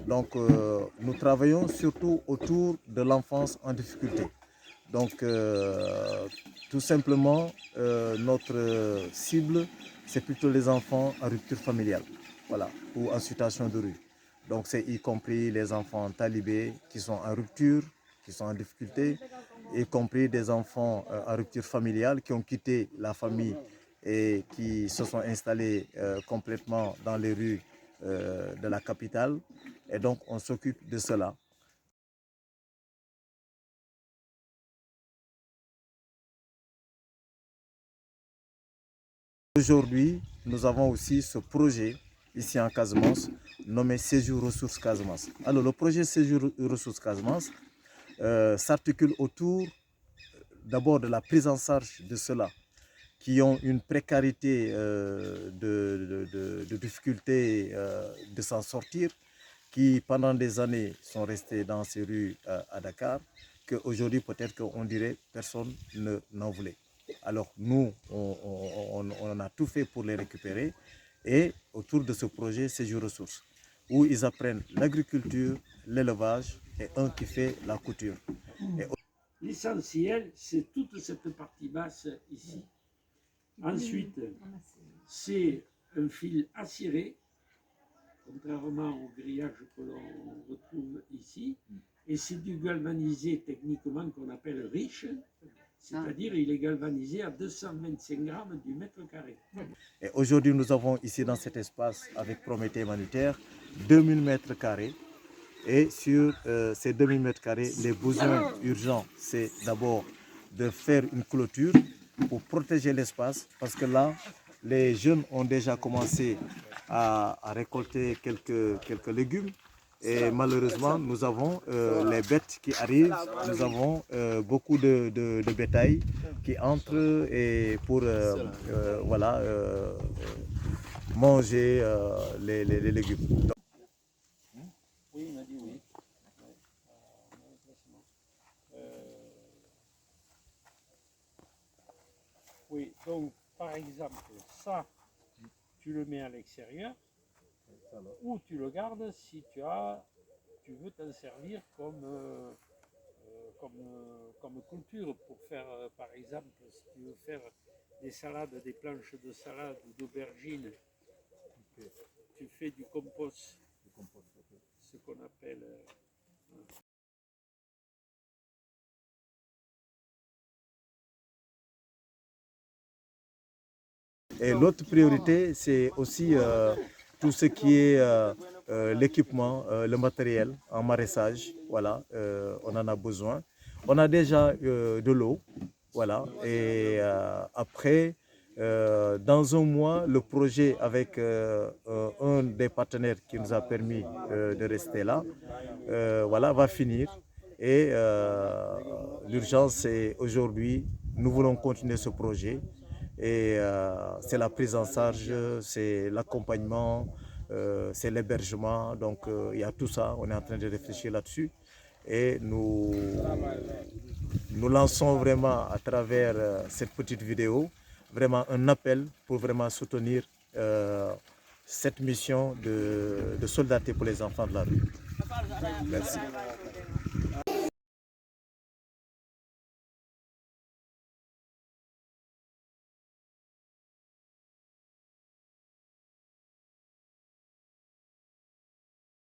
Donc nous travaillons surtout autour de l'enfance en difficulté. Donc tout simplement, notre cible, c'est plutôt les enfants en rupture familiale, voilà, ou en situation de rue. Donc c'est y compris les enfants talibés qui sont en rupture, qui sont en difficulté, y compris des enfants en rupture familiale qui ont quitté la famille et qui se sont installés complètement dans les rues de la capitale. Et donc on s'occupe de cela. Aujourd'hui, nous avons aussi ce projet ici en Casamance nommé Séjour Ressources Casamance. Alors le projet Séjour Ressources Casamance s'articule autour d'abord de la prise en charge de ceux-là qui ont une précarité de difficulté de s'en sortir, qui pendant des années sont restés dans ces rues à Dakar, qu'aujourd'hui peut-être qu'on dirait personne n'en voulait. Alors nous, on a tout fait pour les récupérer et autour de ce projet Séjour Ressources, où ils apprennent l'agriculture, l'élevage et un qui fait la couture. L'essentiel, c'est toute cette partie basse ici. Ensuite, c'est un fil acéré, contrairement au grillage que l'on retrouve ici, et c'est du galvanisé techniquement qu'on appelle riche, c'est-à-dire il est galvanisé à 225 grammes du mètre carré. Et aujourd'hui, nous avons ici dans cet espace, avec Prométhée Humanitaire, 2000 mètres carrés. Et sur ces 2000 mètres carrés, les besoins urgents, c'est d'abord de faire une clôture pour protéger l'espace, parce que là, les jeunes ont déjà commencé à récolter quelques légumes. Et malheureusement, nous avons les bêtes qui arrivent, nous avons beaucoup de bétail qui entrent et pour voilà, manger les légumes. Oui, il m'a dit oui. Oui, donc par exemple, ça, tu le mets à l'extérieur ou tu le gardes si tu veux t'en servir comme culture pour faire, par exemple, si tu veux faire des salades, des planches de salade ou d'aubergines, tu fais du compost, ce qu'on appelle... Et l'autre priorité, c'est aussi tout ce qui est l'équipement, le matériel en maraîchage. Voilà, on en a besoin. On a déjà de l'eau, voilà. Et après, dans un mois, le projet avec un des partenaires qui nous a permis de rester là, voilà, va finir. Et l'urgence, c'est aujourd'hui, nous voulons continuer ce projet. Et c'est la prise en charge, c'est l'accompagnement, c'est l'hébergement. Donc il y a tout ça, on est en train de réfléchir là-dessus. Et nous lançons vraiment à travers cette petite vidéo vraiment un appel pour vraiment soutenir cette mission de soldatté pour les enfants de la rue. Merci.